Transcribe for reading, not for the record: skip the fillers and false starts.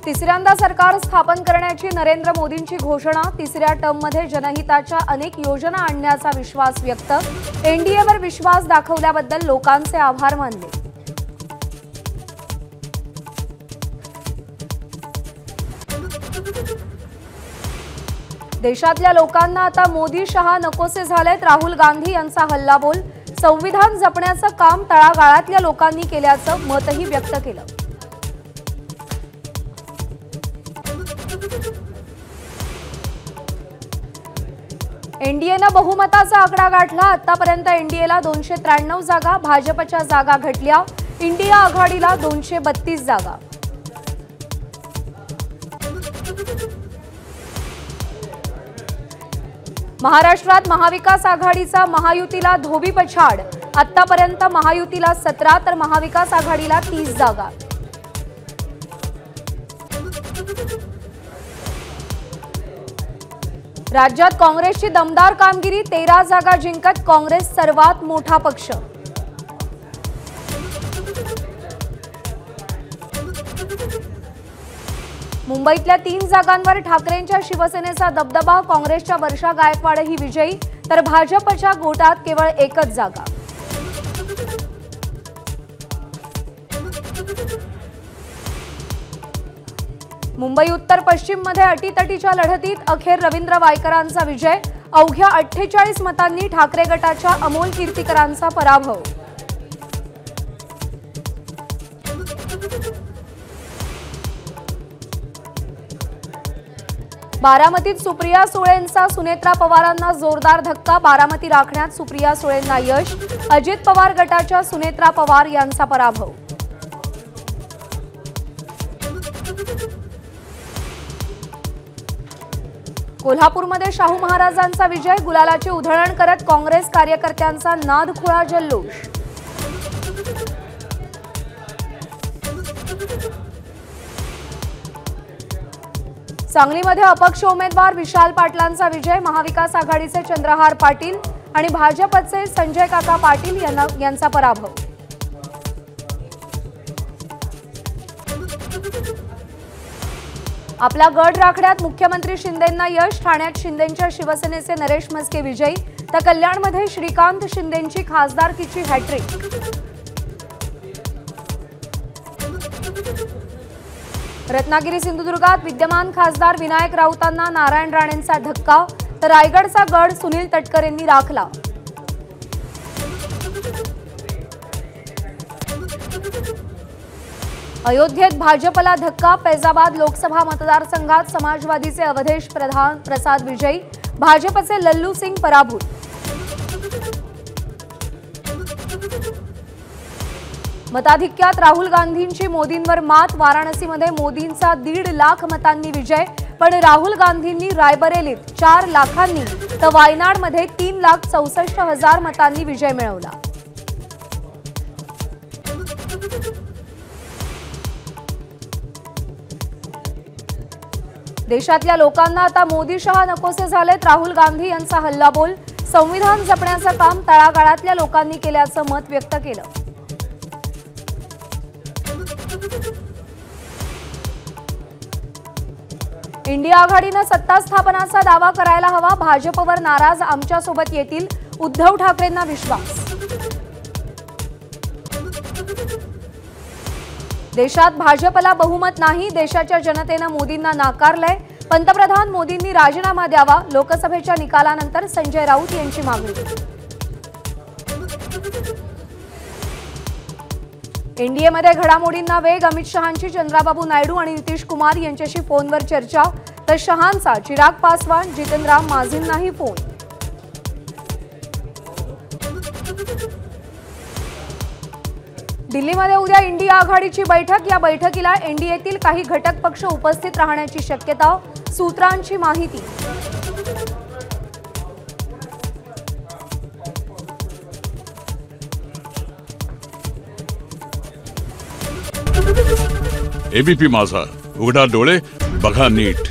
तिसऱ्यांदा सरकार स्थापन करण्याची नरेंद्र मोदींची घोषणा। तिसऱ्या टर्ममध्ये जनहिताच्या अनेक योजना आणण्याचा विश्वास व्यक्त। एनडीएवर विश्वास दाखवल्याबद्दल लोकांचे आभार मानले। देशातल्या लोकांना आता मोदी शहा नकोसे झालेत। राहुल गांधी यांचा हल्लाबोल। संविधान जपण्याचं काम तळागाळातल्या लोकांनी केल्याचं मतही व्यक्त केलं। एनडीएनं बहुमताचा आकडा गाठला। आतापर्यंत एनडीएला 293 जागा, भाजपच्या जागा घटल्या। इंडिया आघाडीला 232 जागा। महाराष्ट्रात महाविकास आघाडीचा महायुतीला धोबीपछाड। आतापर्यंत महायुतीला 17 तर महाविकास आघाडीला 30 जागा। राज्यात काँग्रेसची दमदार कामगिरी। 13 जागा जिंकत काँग्रेस सर्वात मोठा पक्ष। मुंबईतल्या 3 जागांवर ठाकरेंच्या शिवसेनेचा दबदबा। काँग्रेसच्या वर्षा गायकवाडही विजयी तर भाजपच्या गोटात केवळ एकच जागा। मुंबई उत्तर पश्चिम मध्ये अटीतटीच्या लढतीत अखेर रवींद्र वायकरांचा विजय। अवघ्या 48 मतांनी ठाकरे गटाच्या अमोल कीर्तीकरांचा पराभव। बारामतीत सुप्रिया सुळेंचा सुनेत्रा पवारांना जोरदार धक्का। बारामती राखण्यात सुप्रिया सुळेंना यश। अजित पवार गटाच्या सुनेत्रा पवार यांचा पराभव। कोल्हापूरमध्ये शाहू महाराजांचा विजय। गुलालाची उधळण करत काँग्रेस कार्यकर्त्यांचा नादखुळा जल्लोष। सांगलीमध्ये अपक्ष उमेदवार विशाल पाटलांचा विजय। महाविकास आघाडीचे चंद्रहार पाटील आणि भाजपचे संजय काका पाटील यांचा पराभव। आपला गड राखण्यात मुख्यमंत्री शिंदेंना यश। ठाण्यात शिंदेंच्या शिवसेनेचे नरेश म्हस्के विजयी तर कल्याणमध्ये श्रीकांत शिंदेंची खासदारकीची हॅट्रिक। रत्नागिरी सिंधुदुर्गात विद्यमान खासदार विनायक राऊतांना नारायण राणेंचा धक्का तर रायगडचा गड सुनील तटकरेंनी राखला। अयोध्येत भाजपला धक्का। फैजाबाद लोकसभा मतदारसंघात समाजवादीचे अवधेश प्रसाद विजयी। भाजपचे लल्लू सिंग पराभूत। मताधिक्यात राहुल गांधींची मोदींवर मात। वाराणसीमध्ये मोदींचा 1.5 लाख मतांनी विजय पण राहुल गांधींनी रायबरेलीत 4 लाखांनी तर वायनाडमध्ये 3,64,000 मतांनी विजय मिळवला। देशातल्या लोकांना आता मोदी शहा नकोसे झालेत। राहुल गांधी यांचा हल्लाबोल। संविधान जपण्याचं काम तळागाळातल्या लोकांनी केल्याचं मत व्यक्त केलं। इंडिया आघाडीनं सत्ता स्थापनाचा दावा करायला हवा। भाजपवर नाराज आमच्यासोबत येतील। उद्धव ठाकरेंना विश्वास। देशात भाजपला बहुमत नाही। देशाच्या जनतेनं मोदींना नाकारलंय। पंतप्रधान मोदींनी राजीनामा द्यावा। लोकसभेच्या निकालानंतर संजय राऊत यांची मागणी। एनडीएमध्ये घडामोडींना वेग। अमित शहांची चंद्राबाबू नायडू आणि नितीश कुमार यांच्याशी फोनवर चर्चा तर शहांचा चिराग पासवान, जितेंद्र राम माझींनाही फोन। दिल्लीमध्ये उद्या इंडिया आघाडीची बैठक। या बैठकीला एनडीएतील काही घटक पक्ष उपस्थित राहण्याची शक्यता। सूत्रांची माहिती। एबीपी माझा, उघडा डोळे बघा नीट।